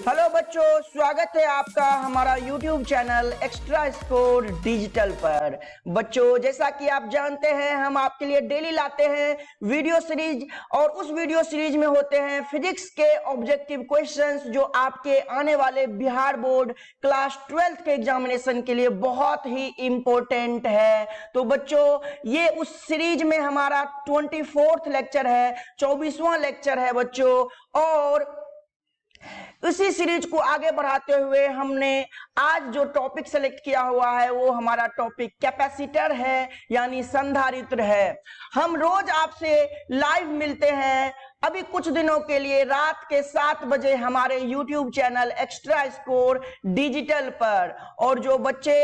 Hello बच्चों, स्वागत है आपका हमारा YouTube channel extra score digital पर। बच्चों, जैसा कि आप जानते हैं, हम आपके लिए डेली लाते हैं वीडियो सीरीज और उस वीडियो सीरीज में होते हैं फिजिक्स के ऑब्जेक्टिव क्वेश्चंस जो आपके आने वाले बिहार बोर्ड क्लास 12th के एग्जामिनेशन के लिए बहुत ही इंपॉर्टेंट है। तो बच्चों, ये उस सीरीज में हमारा 24th लेक्चर है, 24वां लेक्चर है बच्चों। और इसी सीरीज को आगे बढ़ाते हुए हमने आज जो टॉपिक सेलेक्ट किया हुआ है वो हमारा टॉपिक कैपेसिटर है, यानी संधारित्र है। हम रोज आपसे लाइव मिलते हैं अभी कुछ दिनों के लिए रात के 7 बजे हमारे YouTube channel extra score digital पर। और जो बच्चे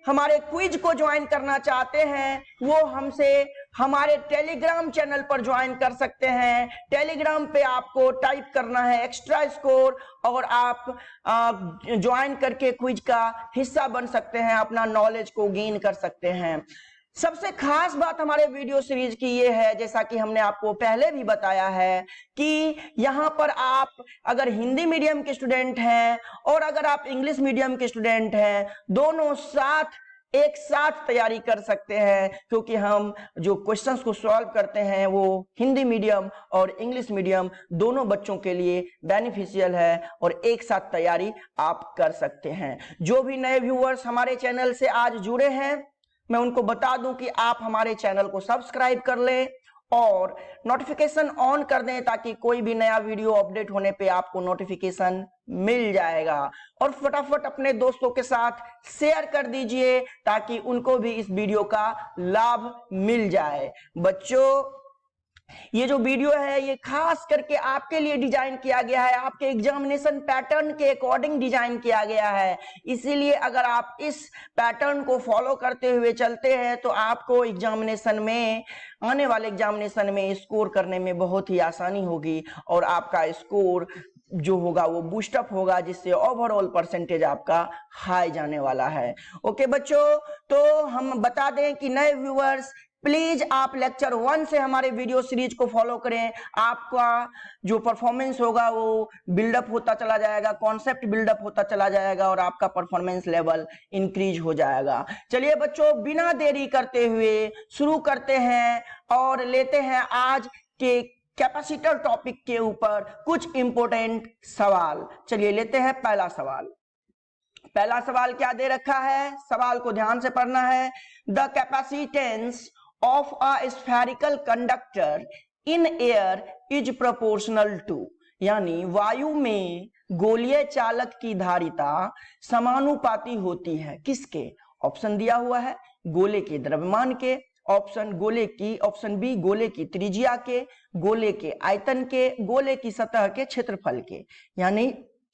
हमारे क्विज को ज्वाइन करना चाहते हैं वो हमसे हमारे टेलीग्राम चैनल पर ज्वाइन कर सकते हैं। टेलीग्राम पे आपको टाइप करना है एक्स्ट्रा स्कोर और आप ज्वाइन करके क्विज का हिस्सा बन सकते हैं, अपना नॉलेज को गेन कर सकते हैं। सबसे खास बात हमारे वीडियो सीरीज की ये है, जैसा कि हमने आपको पहले भी बताया है, कि यहाँ पर आप अगर हिंदी मीडियम के स्टूडेंट हैं और अगर आप इंग्लिश मीडियम के स्टूडेंट हैं, दोनों एक साथ तैयारी कर सकते हैं, क्योंकि हम जो क्वेश्चंस को सॉल्व करते हैं वो हिंदी मीडियम और इंग्लिश मीडियम दोनों बच्चों के लिए बेनिफिशियल है और एक साथ तैयारी आप कर सकते हैं। जो भी नए व्यूअर्स हमारे चैनल से आज जुड़े हैं, मैं उनको बता दूं कि आप हमारे चैनल को सब्सक्राइब कर लें और नोटिफिकेशन ऑन कर दें, ताकि कोई भी नया वीडियो अपडेट होने पे आपको नोटिफिकेशन मिल जाएगा। और फटाफट अपने दोस्तों के साथ शेयर कर दीजिए ताकि उनको भी इस वीडियो का लाभ मिल जाए। बच्चों, ये जो वीडियो है ये खास करके आपके लिए डिजाइन किया गया है, आपके एग्जामिनेशन पैटर्न के अकॉर्डिंग डिजाइन किया गया है। इसीलिए अगर आप इस पैटर्न को फॉलो करते हुए चलते हैं तो आपको एग्जामिनेशन में, आने वाले एग्जामिनेशन में स्कोर करने में बहुत ही आसानी होगी और आपका स्कोर जो होगा वो बूस्टअप होगा, जिससे ओवरऑल परसेंटेज आपका हाई जाने वाला है। ओके बच्चों, तो हम बता दें कि नए व्यूअर्स प्लीज आप लेक्चर 1 से हमारे वीडियो सीरीज को फॉलो करें। आपका जो परफॉर्मेंस होगा वो बिल्डअप होता चला जाएगा, कॉन्सेप्ट बिल्डअप होता चला जाएगा और आपका परफॉर्मेंस लेवल इंक्रीज हो जाएगा। चलिए बच्चों, बिना देरी करते हुए शुरू करते हैं और लेते हैं आज के कैपेसिटर टॉपिक के ऊपर कुछ इंपॉर्टेंट सवाल। चलिए लेते हैं पहला सवाल। पहला सवाल क्या दे रखा है, सवाल को ध्यान से पढ़ना है। The capacitance of a spherical conductor in air is proportional to, यानी वायु में गोलीय चालक की धारिता समानुपाती होती है किसके? ऑप्शन दिया हुआ है गोले के द्रव्यमान के, ऑप्शन बी गोले की त्रिज्या के, गोले के आयतन के, गोले की सतह के क्षेत्रफल के। यानी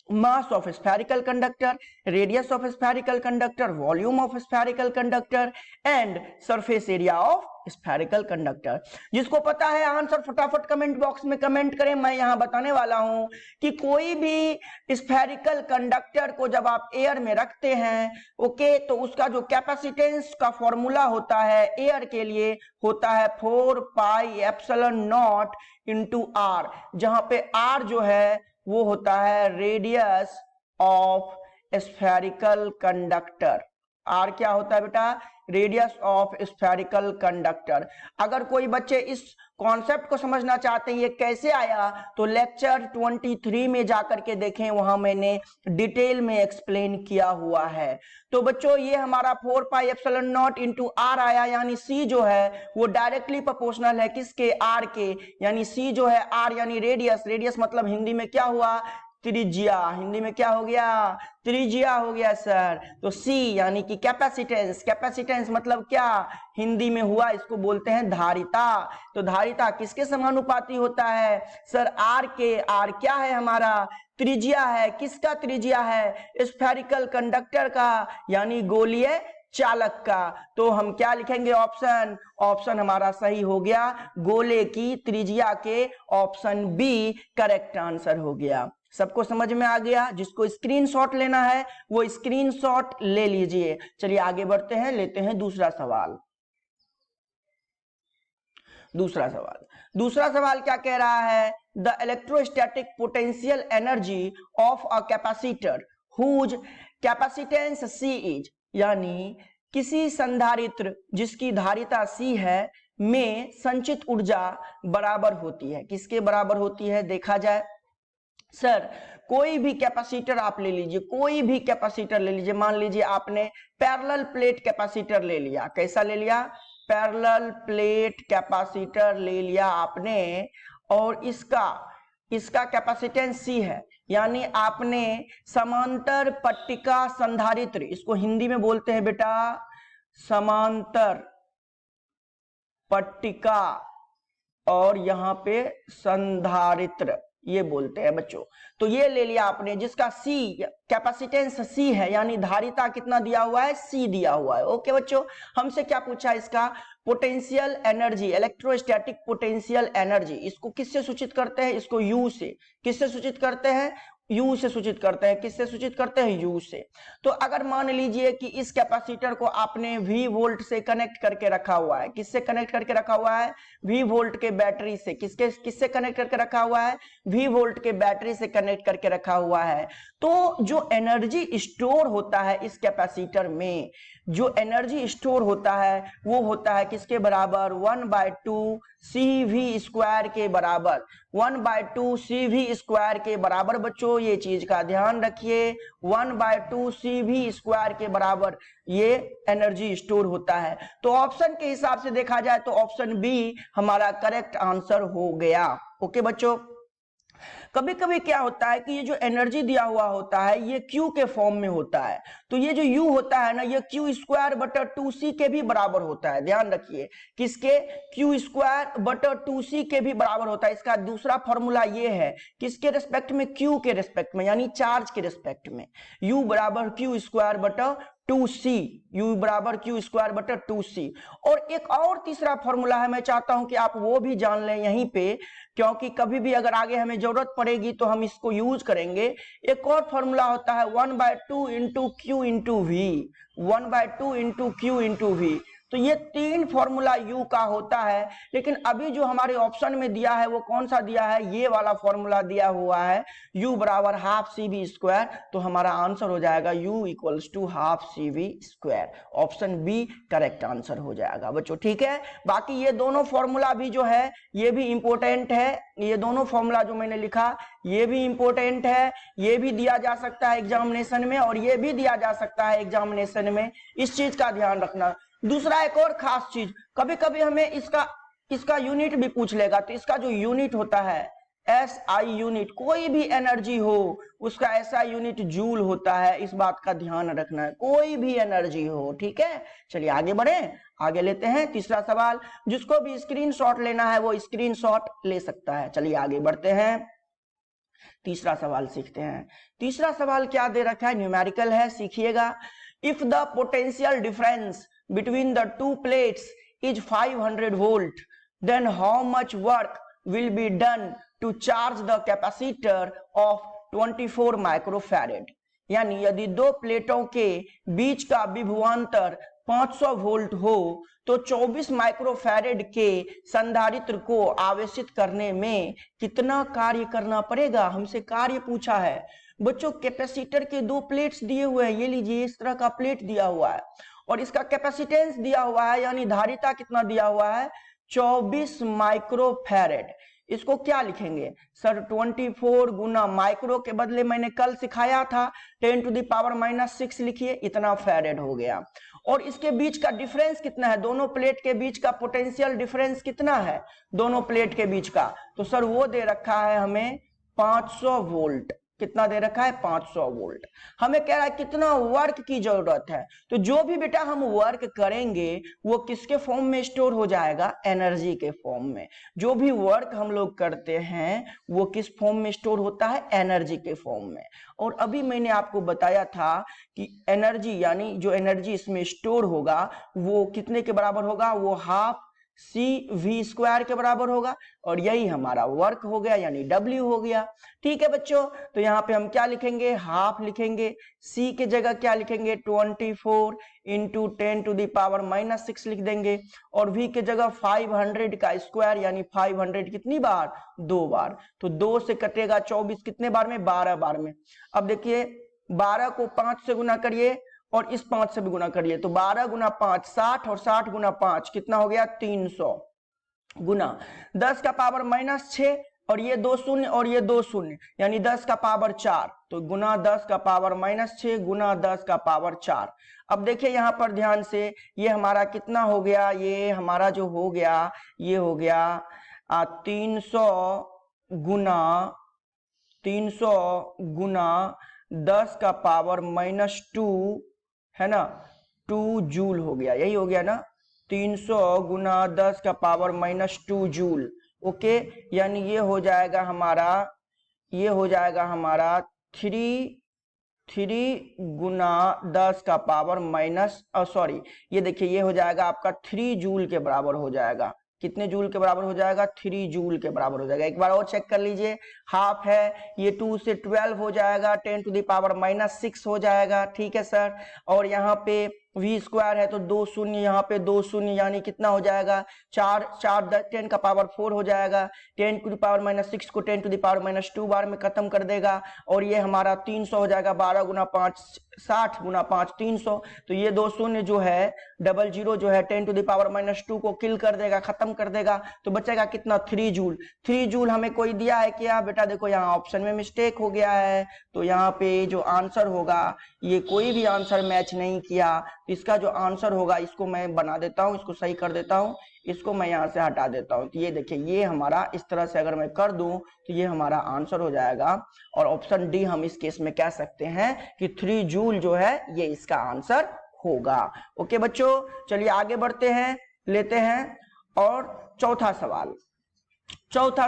mass of spherical conductor, radius of spherical conductor, volume of spherical conductor and surface area of spherical conductor। जिसको पता है आंसर फटाफट कमेंट बॉक्स में कमेंट करें। मैं यहां बताने वाला हूं कि कोई भी स्फेरिकल कंडक्टर को जब आप एयर में रखते हैं, ओके, तो उसका जो कैपेसिटेंस का फॉर्मूला होता है एयर के लिए होता है 4 pi epsilon naught into R, जहां पे आर जो है वो होता है radius of spherical conductor. R क्या होता है बेटा? Radius of spherical conductor. अगर कोई बच्चे इस कॉन्सेप्ट को समझना चाहते हैं ये कैसे आया, तो लेक्चर 23 में जाकर के देखें, वहां मैंने डिटेल में एक्सप्लेन किया हुआ है। तो बच्चों, ये हमारा 4 pi epsilon naught into R आया, यानी सी जो है वो डायरेक्टली प्रोपोर्शनल है किसके? आर के। यानी सी जो है आर यानी रेडियस, रेडियस मतलब हिंदी में क्या हुआ? त्रिज्या। हिंदी में क्या हो गया? त्रिज्या हो गया सर। तो सी यानी कि कैपेसिटेंस, कैपेसिटेंस मतलब क्या? हिंदी में हुआ, इसको बोलते हैं धारिता। तो धारिता किसके समानुपाती होता है सर? आर के। आर क्या है हमारा? त्रिज्या है। किसका त्रिज्या है? स्फेरिकल कंडक्टर का, यानी गोलीय चालक का। तो हम क्या लिखेंगे? ऑप्शन। ऑप्शन हमारा सही हो गया, गोले की त्रिज्या के ऑप्शन बी करेक्ट आंसर हो गया। सबको समझ में आ गया? जिसको स्क्रीनशॉट लेना है वो स्क्रीनशॉट ले लीजिए। चलिए आगे बढ़ते हैं, लेते हैं दूसरा सवाल। दूसरा सवाल, दूसरा सवाल क्या कह रहा है, the electrostatic potential energy of a capacitor whose capacitance C is, यानी किसी संधारित्र जिसकी धारिता C है में संचित ऊर्जा बराबर होती है, किसके बराबर होती है देखा जाए। सर कोई भी कैपेसिटर आप ले लीजिए, कोई भी कैपेसिटर ले लीजिए, मान लीजिए आपने पैरेलल प्लेट कैपेसिटर ले लिया, कैसा ले लिया, पैरेलल प्लेट कैपेसिटर ले लिया आपने, और इसका कैपेसिटेंस C है, यानी आपने समांतर पट्टिका संधारित्र, इसको हिंदी में बोलते हैं बेटा समांतर पट्टिका, और यहां पे संधारित्र ये बोलते हैं बच्चों। तो ये ले लिया आपने जिसका C कैपेसिटेंस C है, यानी धारिता कितना दिया हुआ है, C दिया हुआ है। ओके बच्चों, हमसे क्या पूछा, इसका potential energy, electrostatic potential energy, इसको किससे सूचित करते हैं, इसको U से, किससे सूचित करते हैं, U से सूचित करते हैं, किससे सूचित करते हैं, U से। तो अगर मान लीजिए कि इस कैपेसिटर को आपने V वोल्ट से कनेक्ट करके रखा हुआ है, किससे कनेक्ट करके रखा हुआ है, V वोल्ट के बैटरी से, किससे कनेक्ट करके रखा हुआ है, V वोल्ट के बैटरी से कनेक्ट करके रखा हुआ है। तो जो एनर्जी स्टोर होता है इस कैपेसिटर में, जो एनर्जी स्टोर होता है वो होता है किसके बराबर, 1/2 CV स्क्वायर के बराबर, 1/2 CV स्क्वायर के बराबर। बच्चों ये चीज का ध्यान रखिए, 1/2 CV स्क्वायर के बराबर ये एनर्जी स्टोर होता है। तो ऑप्शन के हिसाब से देखा जाए तो ऑप्शन बी हमारा करेक्ट आंसर हो गया। ओके बच्चों, कभी कभी क्या होता है कि ये जो एनर्जी दिया हुआ होता है ये Q के फॉर्म में होता है, तो ये जो U होता है ना, ये Q स्क्वायर बटा 2C के भी बराबर होता है, ध्यान रखिए, किसके, Q स्क्वायर बटा 2C के भी बराबर होता है। इसका दूसरा फॉर्मूला ये है, किसके रेस्पेक्ट में, Q के रेस्पेक्ट में, यानी चार्ज के रेस्पेक्ट में, U बराबर Q स्क्वायर बटा 2C, U बराबर Q स्क्वायर बटा 2C। और एक और तीसरा फॉर्मूला है, मैं चाहता हूं कि आप वो भी जान लें यहीं पे, क्योंकि कभी भी अगर आगे हमें जरूरत पड़ेगी तो हम इसको यूज करेंगे। एक और फॉर्मूला होता है 1/2 into Q into V, 1/2 into Q into V। तो ये तीन फॉर्मूला U का होता है, लेकिन अभी जो हमारे ऑप्शन में दिया है वो कौन सा दिया है, ये वाला फॉर्मूला दिया हुआ है, U बराबर हाफ CV स्क्वायर। तो हमारा आंसर हो जाएगा U equals to half CV square, option B correct answer हो जाएगा बच्चों। ठीक है, बाकी ये दोनों फॉर्मूला भी जो है ये भी इंपॉर्टेंट है, ये दोनों फॉर्मूला जो मैंने लिखा ये भी इंपॉर्टेंट है, ये भी दिया जा सकता है एग्जामिनेशन में और ये भी दिया जा सकता है एग्जामिनेशन में, इस चीज का ध्यान रखना। दूसरा एक और खास चीज, कभी कभी हमें इसका यूनिट भी पूछ लेगा, तो इसका जो यूनिट होता है SI यूनिट, कोई भी एनर्जी हो उसका SI यूनिट जूल होता है, इस बात का ध्यान रखना है, कोई भी एनर्जी हो। ठीक है, चलिए आगे बढ़े, आगे लेते हैं तीसरा सवाल। जिसको भी स्क्रीनशॉट लेना है वो स्क्रीनशॉट ले सकता है। चलिए आगे बढ़ते हैं, तीसरा सवाल सीखते हैं। तीसरा सवाल क्या दे रखा है, न्यूमेरिकल है, सीखिएगा। If the potential difference between the two plates is 500 volt, then how much work will be done to charge the capacitor of 24 microfarad? यानी यदि दो प्लेटों के बीच का विभवांतर 500 वोल्ट हो तो 24 माइक्रोफैरेड के संधारित्र को आवेशित करने में कितना कार्य करना पड़ेगा, हमसे कार्य पूछा है। बच्चों कैपेसिटर के दो प्लेट्स दिए हुए हैं, ये लीजिए इस तरह का प्लेट दिया हुआ है और इसका कैपेसिटेंस दिया हुआ है, यानी धारिता कितना दिया हुआ है, 24 माइक्रोफैरेड। इसको क्या लिखेंगे सर, 24 गुना माइक्रो के बदले मैंने कल सिखाया था 10⁻⁻6 लिखिए, इतना फैरेड हो गया। और इसके बीच का डिफरेंस कितना है, दोनों प्लेट के बीच का पोटेंशियल डिफरेंस कितना है दोनों प्लेट के बीच का, तो सर वो दे रखा है हमें 500 वोल्ट। कितना दे रखा है, 500 वोल्ट। हमें कह रहा है कितना वर्क की जरूरत है, तो जो भी बेटा हम वर्क करेंगे वो किसके फॉर्म में स्टोर हो जाएगा, एनर्जी के फॉर्म में। जो भी वर्क हम लोग करते हैं वो किस फॉर्म में स्टोर होता है, एनर्जी के फॉर्म में। और अभी मैंने आपको बताया था कि एनर्जी, यानी जो एनर्जी इसमें स्टोर होगा वो कितने के बराबर होगा, वो हाफ CV² के बराबर होगा और यही हमारा वर्क हो गया यानी W हो गया। ठीक है बच्चों, तो यहाँ पे हम क्या लिखेंगे, हाफ लिखेंगे। C के जगह क्या लिखेंगे, 24 इंटू 10⁻⁻6 लिख देंगे और V के जगह 500 का स्क्वायर यानी 500 कितनी बार, 2 बार। तो 2 से कटेगा 24 कितने बार में, 12 बार में। अब देखिए 12 को 5 से गुना करिए और इस 5 से भी गुना करिए, तो 12 गुना 5 60 और 60 गुना 5 कितना हो गया, 300 गुना 10 का पावर -6 और ये 2 शून्य और ये 2 शून्य यानी 10 का पावर 4, तो गुना 10 का पावर -6 गुना 10 का पावर 4। अब देखिए यहाँ पर ध्यान से, ये हमारा कितना हो गया, ये हमारा जो हो गया ये हो गया 300 गुना 10 का पावर -2 है ना, 2 जूल हो गया, यही हो गया ना, 300 गुना 10 का पावर -2 जूल। ओके, यानी ये हो जाएगा हमारा 3 गुना 10 का पावर ये देखिए ये हो जाएगा आपका 3 जूल के बराबर हो जाएगा। कितने जूल के बराबर हो जाएगा, 3 जूल के बराबर हो जाएगा। एक बार और चेक कर लीजिए, हाफ है, ये 2 से 12 हो जाएगा, 10⁻⁻6 हो जाएगा। ठीक है सर, और यहाँ पे V² है तो 2 शून्य, यहाँ पे 2 शून्य यानी कितना हो जाएगा, 4 10 का पावर 4 हो जाएगा। 10⁻⁻6 को 10⁻⁻2 बार में खत्म कर देगा और ये हमारा 300 हो जाएगा। 12 गुना 5 60 गुना 5 300, तो ये 2 शून्य जो है 00 जो है 10⁻⁻2 को किल कर देगा, खत्म कर देगा, तो बचेगा कितना, 3 जूल। 3 जूल हमें कोई दिया है क्या बेटा, देखो यहाँ ऑप्शन में मिस्टेक हो गया है, तो यहाँ पे जो आंसर होगा ये कोई भी आंसर मैच नहीं किया, इसका जो आंसर होगा इसको मैं बना देता हूं, इसको सही कर देता हूं, इसको मैं यहां से हटा देता हूं। तो ये देखिए ये हमारा इस तरह से अगर मैं कर दूं तो ये हमारा आंसर हो जाएगा और ऑप्शन डी हम इस केस में कह सकते हैं कि 3 जूल जो है ये इसका आंसर होगा। ओके बच्चों, चलिए आगे बढ़ते हैं, लेते हैं और चौथा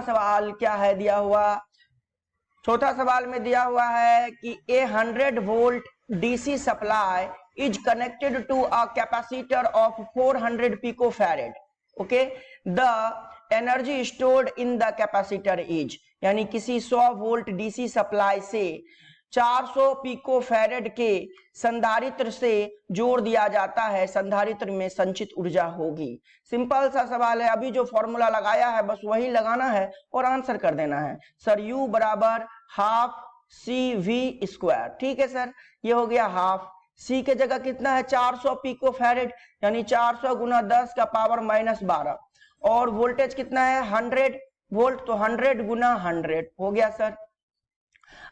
सवाल क्या है दिया हुआ। चौथा सवाल में दिया हुआ है कि ए 100 volt DC supply is connected to a capacitor of 400 picofarad. Okay, the energy stored in the capacitor is, यानी किसी 100 वोल्ट DC सप्लाई से 400 पिकोफैरेड के संधारित्र से जोड़ दिया जाता है, संधारित्र में संचित ऊर्जा होगी। सिंपल सा सवाल है, अभी जो फॉर्मूला लगाया है बस वही लगाना है और आंसर कर देना है। सर U बराबर हाफ CV²। ठीक है सर, ये हो गया हाफ। C के जगह कितना है, 400 पिकोफैरेड यानी 400 गुना 10 का पावर -12 और वोल्टेज कितना है 100 वोल्ट, तो 100 गुना 100 हो गया सर।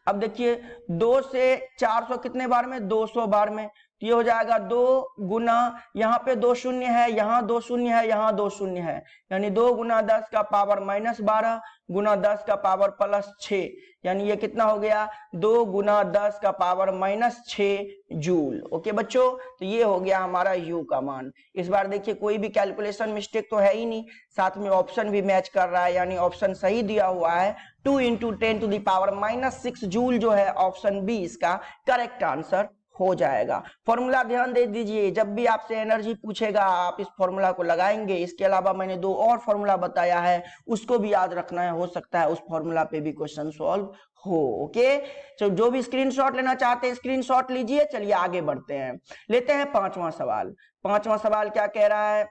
अब देखिए 2 से 400 कितने बार में, 200 बार में, तो ये हो जाएगा 2 गुना, यहाँ पे 2 शून्य है, यहाँ 2 शून्य है, यहाँ 2 शून्य है, यानी 2 गुना 10 का पावर -12 गुना 10 का पावर +6, यानी ये कितना हो गया 2 गुना 10 का पावर -6 जूल। ओके बच्चों, तो ये हो गया हमारा U का मान। इस बार देखिए कोई भी कैलकुलेशन मिस्टेक तो है ही नहीं, साथ में ऑप्शन भी मैच कर रहा है, यानी ऑप्शन सही दिया हुआ है। 2 × 10⁻⁻6 जूल जो है ऑप्शन बी इसका करेक्ट आंसर हो जाएगा। फॉर्मूला ध्यान दे दीजिए, जब भी आपसे एनर्जी पूछेगा आप इस फॉर्मूला को लगाएंगे। इसके अलावा मैंने 2 और फॉर्मूला बताया है, उसको भी याद रखना है, हो सकता है उस फॉर्मूला पे भी क्वेश्चन सॉल्व हो। ओके, तो जो भी स्क्रीनशॉट लेना चाहते हैं स्क्रीनशॉट लीजिए। चलिए आगे बढ़ते हैं, लेते हैं पांचवा सवाल। पांचवा सवाल क्या कह रहा है,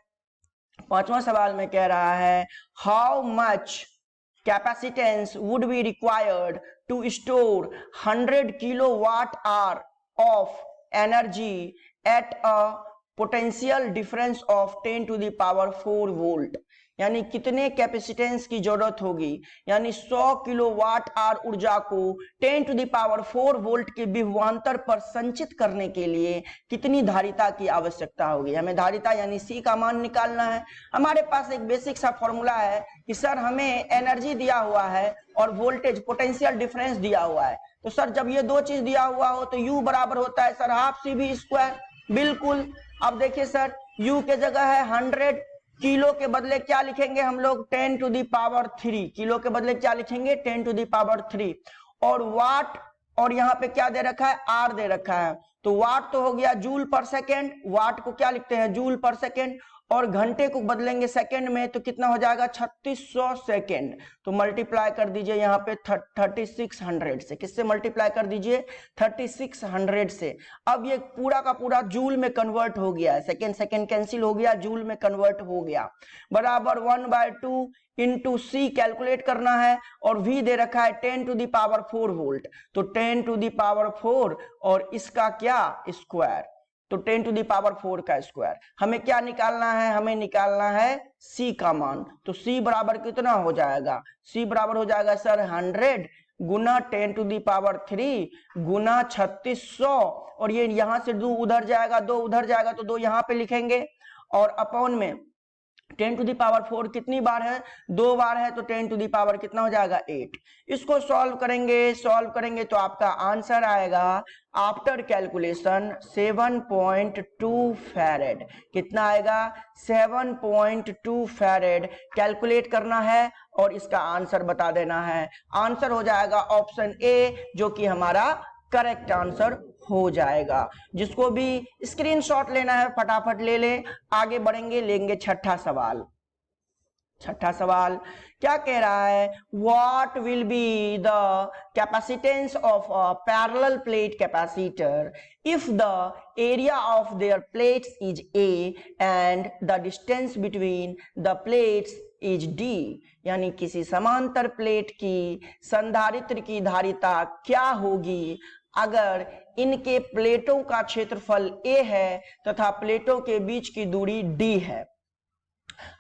पांचवा सवाल में कह रहा है how much capacitance would be required to store 100 kilowatt-hour of energy at a potential difference of 10⁴ volt। यानी कितने कैपेसिटेंस की जरूरत होगी, यानी 100 किलोवाट आवर ऊर्जा को 10⁴ वोल्ट के विभवांतर पर संचित करने के लिए कितनी धारिता की आवश्यकता होगी। हमें धारिता यानी C का मान निकालना है। हमारे पास एक बेसिक सा फॉर्मूला है कि सर हमें एनर्जी दिया हुआ है और वोल्टेज पोटेंशियल डिफरेंस दिया हुआ है, तो सर जब ये दो चीज दिया हुआ हो तो U बराबर होता है सर हाफ CV²। बिल्कुल, अब देखिए सर U के जगह है 100, किलो के बदले क्या लिखेंगे हम लोग 10⁻3, किलो के बदले क्या लिखेंगे 10⁻3, और वाट, और यहाँ पे क्या दे रखा है आर दे रखा है, तो वाट तो हो गया जूल पर सेकेंड, वाट को क्या लिखते हैं जूल पर सेकेंड, और घंटे को बदलेंगे सेकंड में तो कितना हो जाएगा 3600 सेकंड। तो मल्टीप्लाई कर दीजिए यहाँ पे 3600 से। किससे मल्टीप्लाई कर दीजिए? 3600 से। अब ये पूरा का पूरा जूल में कन्वर्ट हो गया है, सेकंड सेकंड कैंसिल हो गया, जूल में कन्वर्ट हो गया, बराबर 1/2 इंटू सी कैलकुलेट करना है। और V दे रखा है 10⁴ वोल्ट, तो 10⁴ और इसका क्या स्क्वायर, तो 10⁴ का स्क्वायर। हमें क्या निकालना है? हमें निकालना है C का मान। तो C बराबर कितना हो जाएगा? C बराबर हो जाएगा सर 100 गुना 10⁻³ गुना 3600, और ये यहां से 2 उधर जाएगा, 2 उधर जाएगा तो 2 यहां पे लिखेंगे, और अपॉन में 10⁴ कितनी बार है? 2 बार है, तो 10⁻, कितना हो जाएगा 8। इसको सॉल्व करेंगे तो आपका आंसर आएगा आफ्टर कैलकुलेशन 7.2 फैरेड। कितना आएगा? 7.2 फैरेड कैलकुलेट करना है और इसका आंसर बता देना है। आंसर हो जाएगा ऑप्शन ए, जो कि हमारा करेक्ट आंसर हो जाएगा। जिसको भी स्क्रीनशॉट लेना है फटाफट ले ले। आगे बढ़ेंगे, लेंगे छठा सवाल। छठा सवाल क्या कह रहा है? What will be the capacitance of a parallel plate capacitor if the area of their plates is A and the distance between the plates is D. यानी किसी समांतर प्लेट की संधारित्र की धारिता क्या होगी अगर इनके प्लेटों का क्षेत्रफल a है तथा प्लेटों के बीच की दूरी d है।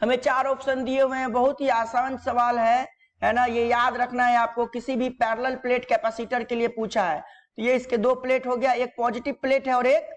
हमें 4 ऑप्शन दिए हुए हैं, बहुत ही आसान सवाल है ना। ये याद रखना है आपको, किसी भी पैरेलल प्लेट कैपेसिटर के लिए पूछा है तो ये इसके 2 प्लेट हो गया, एक पॉजिटिव प्लेट है और एक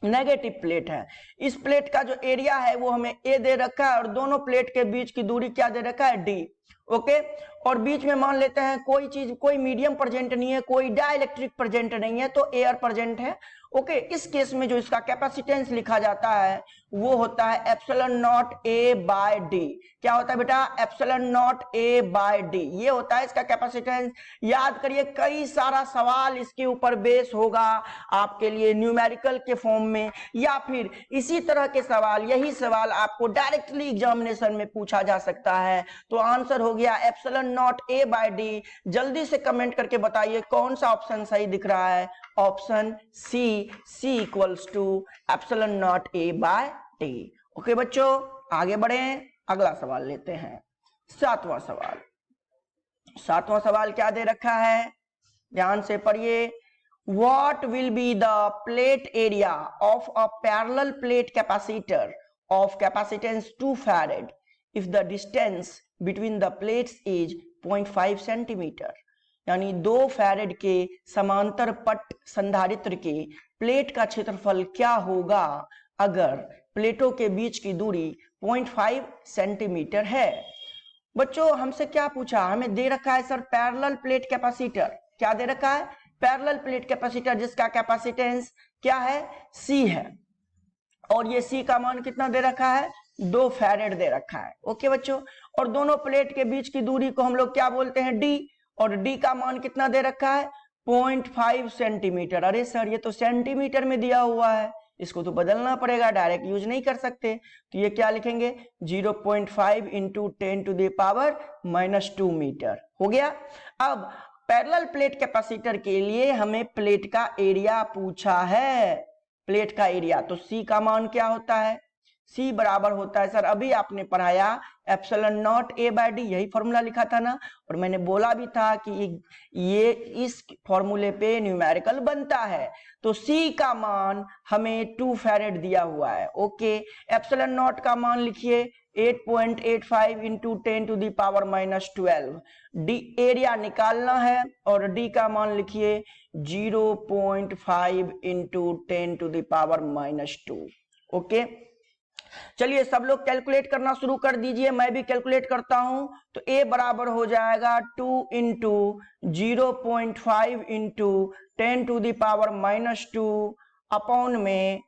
नेगेटिव प्लेट है। इस प्लेट का जो एरिया है वो हमें a दे रखा है और दोनों प्लेट के बीच की दूरी क्या दे रखा है? d। ओके, और बीच में मान लेते हैं कोई चीज, कोई मीडियम प्रेजेंट नहीं है, कोई डाइलेक्ट्रिक प्रेजेंट नहीं है, तो एयर प्रेजेंट है। ओके, इस केस में जो इसका कैपेसिटेंस लिखा जाता है वो होता है ε0a/d। क्या होता है बेटा? ε0a/d, ये होता है इसका कैपेसिटेंस। याद करिए, कई सारा सवाल इसके ऊपर बेस होगा आपके लिए न्यूमेरिकल के फॉर्म में, या फिर इसी तरह के सवाल, यही सवाल आपको डायरेक्टली एग्जामिनेशन में पूछा जा सकता है। तो आंसर हो गया ε0a/d। जल्दी से कमेंट करके बताइए कौन सा ऑप्शन सही दिख रहा है। Option C equals to ε0a/d। Okay बच्चों, आगे बढ़े, अगला सवाल लेते हैं। 7वां सवाल। 7वां सवाल क्या दे रखा है? ध्यान से पढ़िए। What will be the plate area of a parallel plate capacitor of capacitance 2 farad if the distance between the plates is 0.5 centimetre. यानी 2 फैरेड के समांतर पट संधारित्र के प्लेट का क्षेत्रफल क्या होगा अगर प्लेटों के बीच की दूरी 0.5 सेंटीमीटर है। बच्चों, हमसे क्या पूछा? हमें दे रखा है सर पैरेलल प्लेट कैपेसिटर। क्या दे रखा है? पैरेलल प्लेट कैपेसिटर, जिसका कैपेसिटेंस क्या है? C है, और ये C का मान कितना दे रखा है? 2 फैरेड दे रखा है। ओके बच्चों, और दोनों प्लेट के बीच की दूरी को हम लोग क्या बोलते हैं? D, और D का मान कितना दे रखा है? 0.5 सेंटीमीटर। अरे सर, ये तो सेंटीमीटर में दिया हुआ है, इसको तो बदलना पड़ेगा, डायरेक्ट यूज नहीं कर सकते। तो ये क्या लिखेंगे? 0.5 इंटू 10⁻² मीटर हो गया। अब पैरेलल प्लेट कैपेसिटर के लिए हमें प्लेट का एरिया पूछा है, प्लेट का एरिया। तो C का मान क्या होता है? C बराबर होता है सर, अभी आपने पढ़ाया ε0a/d, यही फॉर्मूला लिखा था ना, और मैंने बोला भी था कि ये इस फॉर्मूले पे न्यूमेरिकल बनता है। तो C का मान हमें 2 फैरेड दिया हुआ है। ओके, ε0 का मान लिखिए 8.85 इंटू 10⁻⁻12। डी एरिया निकालना है, और D का मान लिखिए 0.5 इंटू 10⁻²। ओके, चलिए सब लोग कैलकुलेट करना शुरू कर दीजिए, मैं भी कैलकुलेट करता हूं। तो A बराबर हो जाएगा 2 इंटू 0.5 इंटू 10⁻² अपॉन में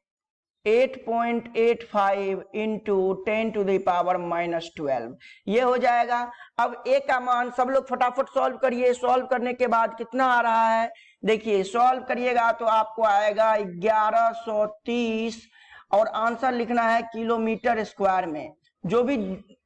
8.85 इंटू 10⁻12, ये हो जाएगा। अब A का मान सब लोग फटाफट सॉल्व करिए। सॉल्व करने के बाद कितना आ रहा है? देखिए, सॉल्व करिएगा तो आपको आएगा 1130 और आंसर लिखना है किलोमीटर स्क्वायर में। जो भी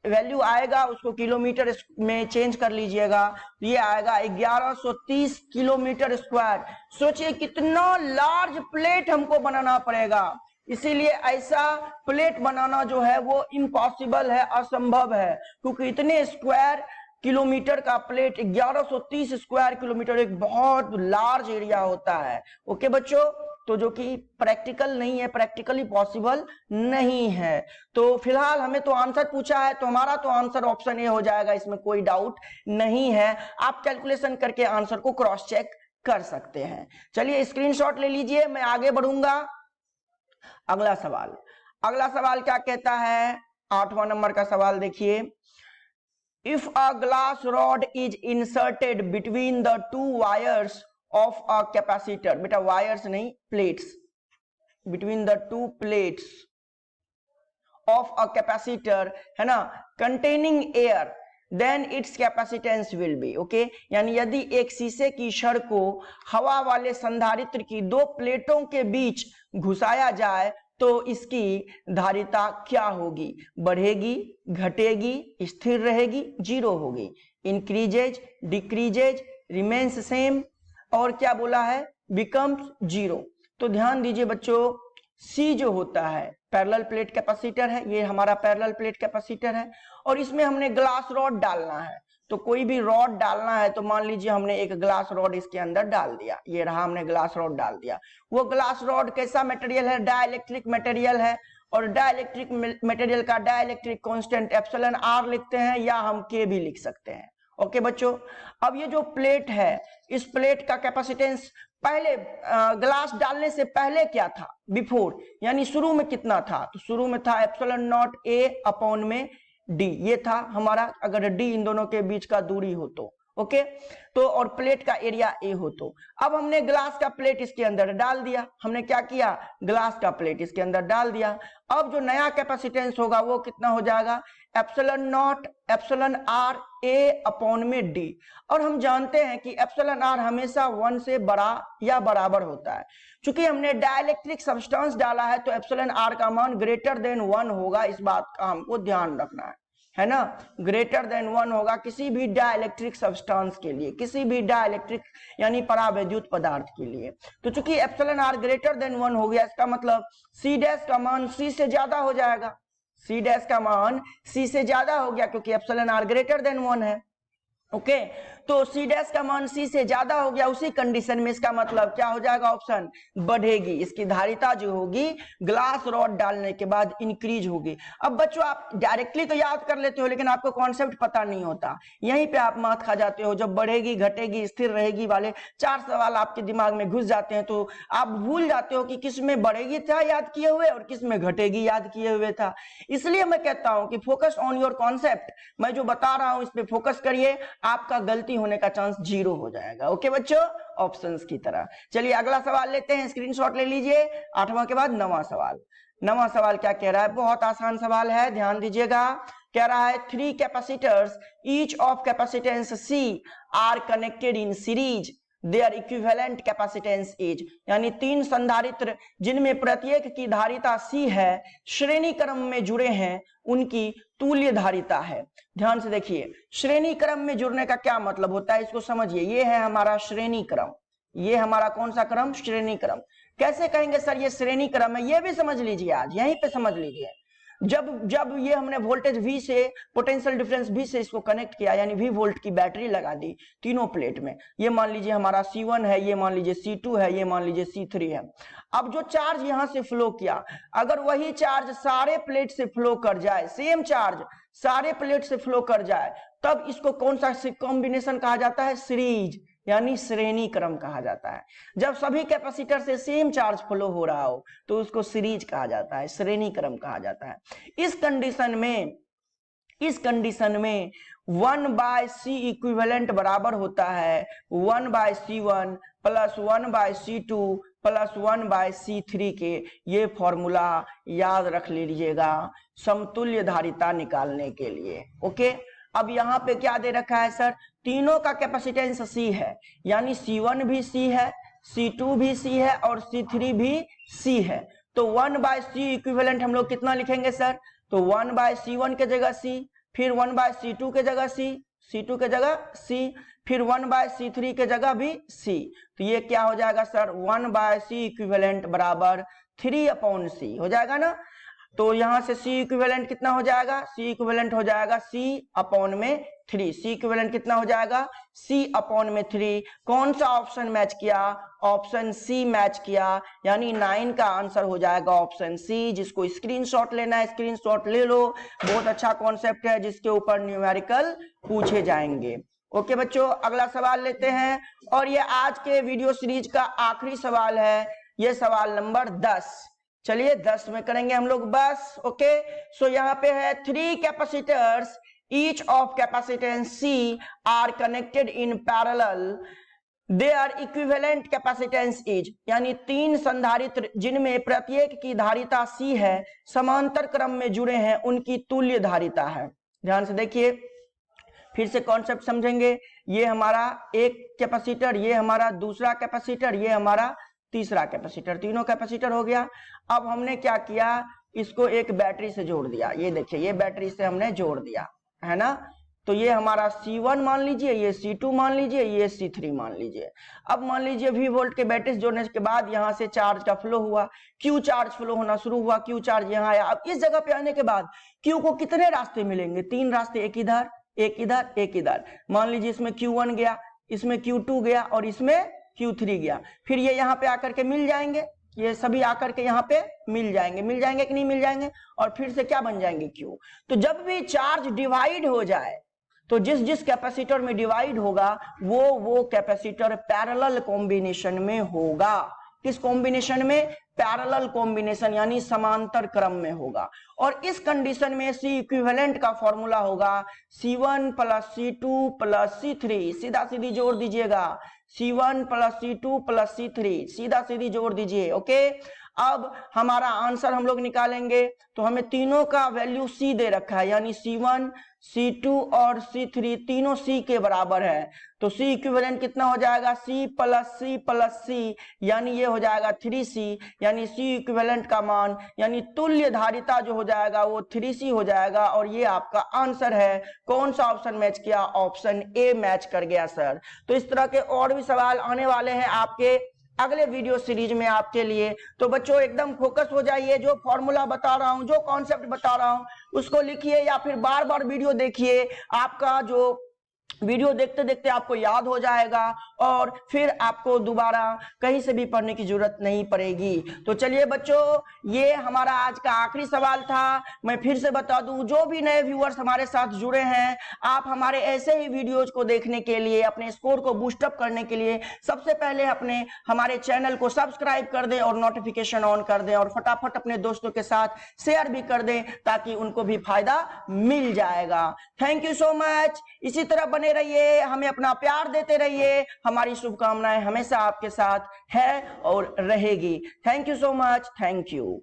वैल्यू आएगा उसको किलोमीटर में चेंज कर लीजिएगा, ये आएगा 1130 किलोमीटर स्क्वायर। सोचिए कितना लार्ज प्लेट हमको बनाना पड़ेगा, इसीलिए ऐसा प्लेट बनाना जो है वो इम्पॉसिबल है, असंभव है, क्योंकि इतने स्क्वायर किलोमीटर का प्लेट 1130 स्क्वायर किलोमीटर एक बहुत लार्ज एरिया होता है। ओके बच्चों, तो जो कि प्रैक्टिकल नहीं है, प्रैक्टिकली पॉसिबल नहीं है। तो फिलहाल हमें तो आंसर पूछा है, तो हमारा तो आंसर ऑप्शन ए हो जाएगा, इसमें कोई डाउट नहीं है। आप कैलकुलेशन करके आंसर को क्रॉस चेक कर सकते हैं। चलिए स्क्रीनशॉट ले लीजिए, मैं आगे बढ़ूंगा। अगला सवाल क्या कहता है, 8वां नंबर का सवाल देखिए। If a glass rod is inserted between the two wires of a capacitor, बेटा वायर्स नहीं plates, between the two plates of a capacitor है ना, containing air, then its capacitance will be okay। यानी यदि एक शीशे की छड़ को हवा वाले संधारित्र की दो प्लेटों के बीच घुसाया जाए तो इसकी धारिता क्या होगी, बढ़ेगी, घटेगी, स्थिर रहेगी, जीरो होगी, इंक्रीजेज, डिक्रीजेज, रिमेन्स सेम, और क्या बोला है, बिकम्स जीरो। तो ध्यान दीजिए बच्चों, सी जो होता है पैरेलल प्लेट कैपेसिटर है, ये हमारा पैरेलल प्लेट कैपेसिटर है, और इसमें हमने ग्लास रॉड डालना है। तो कोई भी रॉड डालना है तो मान लीजिए हमने एक ग्लास रॉड इसके अंदर डाल दिया, ये रहा, हमने ग्लास रॉड डाल दिया। वो ग्लास रॉड कैसा मटेरियल है, डाइलेक्ट्रिक मटेरियल है, और डाइलेक्ट्रिक मटेरियल का डाइलेक्ट्रिक कांस्टेंट एप्सिलॉन आर लिखते हैं, या हम के भी लिख सकते हैं। ओके बच्चों, अब ये जो प्लेट है, इस प्लेट का कैपेसिटेंस पहले ग्लास डालने से पहले क्या था, बिफोर, यानी शुरू में कितना था, तो शुरू में था एप्सिलॉन नॉट ए अपॉन में डी, ये था हमारा, अगर डी इन दोनों के बीच का दूरी हो तो ओके। तो और प्लेट का एरिया ए हो तो अब हमने ग्लास का प्लेट इसके अंदर डाल दिया, हमने क्या किया, ग्लास का प्लेट इसके अंदर डाल दिया। अब जो नया कैपेसिटेंस होगा वो कितना हो जाएगा, epsilon naught epsilon R A upon में डी, और हम जानते हैं कि एप्सिलॉन आर हमेशा 1 से बड़ा या बराबर होता है। चूंकि हमने डाइलेक्ट्रिक सब्सटेंस डाला है तो एप्सिलॉन आर का मान ग्रेटर देन 1 होगा, इस बात का हमको ध्यान रखना है ना, ग्रेटर देन 1 होगा किसी भी डाइलेक्ट्रिक सब्सटेंस के लिए, किसी भी डाइलेक्ट्रिक यानी परावैद्युत पदार्थ के लिए। तो चूंकि एप्सिलॉन आर ग्रेटर देन 1 हो गया, इसका मतलब सी डैश का मान सी से ज्यादा हो जाएगा, सी डैश का मान सी से ज्यादा हो गया क्योंकि एप्सिलॉन आर ग्रेटर देन 1 है। ओके, तो सी डैश का मान सी से ज्यादा हो गया, उसी कंडीशन में इसका मतलब क्या हो जाएगा, ऑप्शन बढ़ेगी, इसकी धारिता जो होगी ग्लास रॉड डालने के बाद इंक्रीज होगी। अब बच्चों आप डायरेक्टली तो याद कर लेते हो, लेकिन आपको कॉन्सेप्ट पता नहीं होता, यहीं पे आप मात खा जाते हो। जब बढ़ेगी, घटेगी, स्थिर रहेगी वाले 4 सवाल आपके दिमाग में घुस जाते हैं तो आप भूल जाते हो कि किस में बढ़ेगी था याद किए हुए और किस में घटेगी याद किए हुए था। इसलिए मैं कहता हूं कि फोकस ऑन योर कॉन्सेप्ट, मैं जो बता रहा हूं इस पे फोकस करिए, आपका गलती होने का चांस 0 हो जाएगा। ओके बच्चों, ऑप्शंस की तरह। चलिए अगला सवाल लेते हैं, स्क्रीनशॉट ले लीजिए। 8वां के बाद 9वां सवाल। 9वां सवाल क्या कह रहा है, बहुत आसान सवाल है, ध्यान दीजिएगा। कह रहा है 3 capacitors each of capacitance C are connected in series, their equivalent capacitance is, यानी 3 संधारित्र जिनमें प्रत्येक की धारिता C है, श्रेणी क्रम में जुड़े हैं, उनकी तुल्य धारिता है। ध्यान से देखिए, श्रेणी क्रम में जुड़ने का क्या मतलब होता है, इसको समझिए। ये है हमारा श्रेणी क्रम, ये हमारा कौन सा क्रम, श्रेणी क्रम। कैसे कहेंगे सर ये श्रेणी क्रम है, ये भी समझ लीजिए, आज यहीं पे समझ लीजिए। जब ये हमने वोल्टेज V से, पोटेंशियल डिफरेंस V से इसको कनेक्ट किया, यानी V वोल्ट की बैटरी लगा दी तीनों प्लेट में, ये मान लीजिए हमारा C1 है, ये मान लीजिए C2 है, ये मान लीजिए C3 है। अब जो चार्ज यहां से फ्लो किया, अगर वही चार्ज सारे प्लेट से फ्लो कर जाए, सेम चार्ज सारे प्लेट से फ्लो कर जाए, तब इसको कौन सा कॉम्बिनेशन कहा जाता है, सीरीज, यानी श्रेणी क्रम कहा जाता है। जब सभी कैपेसिटर से सेम चार्ज फ्लो हो रहा हो तो उसको सीरीज कहा जाता है, श्रेणी क्रम कहा जाता है। इस कंडीशन में 1/C इक्विवेलेंट बराबर होता है 1/C1 plus 1/C2 plus 1/C3 के। ये फॉर्मूला याद रख लीजिएगा समतुल्य धारिता निकालने के लिए। ओके, अब यहां पे क्या दे रखा है सर, तीनों का कैपेसिटेंस C है, यानी C1 भी C है, C2 भी C है और C3 भी C है। तो 1/c इक्विवेलेंट हम लोग कितना लिखेंगे सर? तो 1/c1 के जगह c, फिर 1/c2 के जगह c, c2 के जगह c, फिर 1/c3 के जगह भी c। तो ये क्या हो जाएगा सर? 1/c इक्विवेलेंट बराबर 3/c हो जाएगा ना। तो यहां से c इक्विवेलेंट कितना हो जाएगा? c इक्विवेलेंट हो जाएगा c/3। c इक्विवेलेंट कितना हो जाएगा? c/3। कौन सा ऑप्शन मैच किया? ऑप्शन सी मैच किया, यानी 9 का आंसर हो जाएगा ऑप्शन सी। जिसको स्क्रीनशॉट लेना है स्क्रीनशॉट ले लो, बहुत अच्छा कॉन्सेप्ट है जिसके ऊपर न्यूमेरिकल पूछे जाएंगे। ओके बच्चों, अगला सवाल लेते हैं और ये आज के वीडियो सीरीज का आखिरी सवाल है, ये सवाल नंबर 10। चलिए 10 में करेंगे हम लोग बस। ओके, सो यहाँ पे है 3 capacitors each of capacitance C are connected in parallel, their equivalent capacitance is, यानी 3 संधारित्र जिनमें प्रत्येक की धारिता C है, समांतर क्रम में जुड़े हैं, उनकी तुल्य धारिता है। ध्यान से देखिए, फिर से कॉन्सेप्ट समझेंगे। ये हमारा एक कैपेसिटर, ये हमारा दूसरा कैपेसिटर, ये हमारा तीसरा कैपेसिटर, तीनों कैपेसिटर हो गया। अब हमने क्या किया? इसको एक बैटरी से जोड़ दिया। ये देखिए, ये बैटरी से हमने जोड़ दिया है ना। तो ये हमारा C1 मान लीजिए, ये C2 मान लीजिए, ये C3 मान लीजिए। अब मान लीजिए V वोल्ट के बैटरी से जोड़ने के बाद यहाँ से चार्ज का फ्लो हुआ, Q चार्ज फ्लो होना शुरू हुआ, Q चार्ज यहाँ आया। अब इस जगह पे आने के बाद Q को कितने रास्ते मिलेंगे? 3 रास्ते, एक इधर, एक इधर, एक इधर। मान लीजिए इसमें Q1 गया, इसमें Q2 गया और इसमें Q3 गया। फिर ये यहाँ पे आकर के मिल जाएंगे, ये सभी आकर के यहाँ पे मिल जाएंगे। मिल जाएंगे कि नहीं मिल जाएंगे? और फिर से क्या बन जाएंगे? Q। तो जब भी चार्ज डिवाइड हो जाए, तो जिस जिस कैपेसिटर में डिवाइड होगा वो कैपेसिटर पैरेलल कॉम्बिनेशन में होगा। किस कॉम्बिनेशन में? पैरेलल कॉम्बिनेशन, यानी समांतर क्रम में होगा। और इस कंडीशन में C इक्विवेलेंट का फॉर्मूला होगा C1 + C2 + C3। सीधा सीधी जोड़ दीजिएगा, C1 + C2 + C3, सीधा सीधी जोड़ दीजिए। ओके, अब हमारा आंसर हम लोग निकालेंगे तो हमें तीनों का वैल्यू C दे रखा है, यानी C1, C2 और C3 तीनों C के बराबर है। तो C इक्विवेलेंट कितना हो जाएगा? C + C + C, यानी ये हो जाएगा 3C। यानी C इक्विवेलेंट का मान, यानी तुल्य धारिता जो हो जाएगा वो 3C हो जाएगा। और ये आपका आंसर है। कौन सा ऑप्शन मैच किया? ऑप्शन ए मैच कर गया सर। तो इस तरह के और भी सवाल आने वाले हैं आपके अगले वीडियो सीरीज में आपके लिए। तो बच्चों एकदम फोकस हो जाइए, जो फॉर्मूला बता रहा हूं, जो कॉन्सेप्ट बता रहा हूं उसको लिखिए या फिर बार बार वीडियो देखिए। आपका जो वीडियो देखते देखते आपको याद हो जाएगा और फिर आपको दोबारा कहीं से भी पढ़ने की जरूरत नहीं पड़ेगी। तो चलिए बच्चों, ये हमारा आज का आखिरी सवाल था। मैं फिर से बता दूं, जो भी नए व्यूअर्स हमारे साथ जुड़े हैं, आप हमारे ऐसे ही वीडियोज को देखने के लिए, अपने स्कोर को बूस्टअप करने के लिए सबसे पहले अपने हमारे चैनल को सब्सक्राइब कर दें और नोटिफिकेशन ऑन कर दें और फटाफट अपने दोस्तों के साथ शेयर भी कर दें ताकि उनको भी फायदा मिल जाएगा। Thank you so much. इसी तरह बने रहिए, हमें अपना प्यार देते रहिए। हमारी शुभकामनाएं हमेशा आपके साथ है और रहेगी। Thank you so much. Thank you.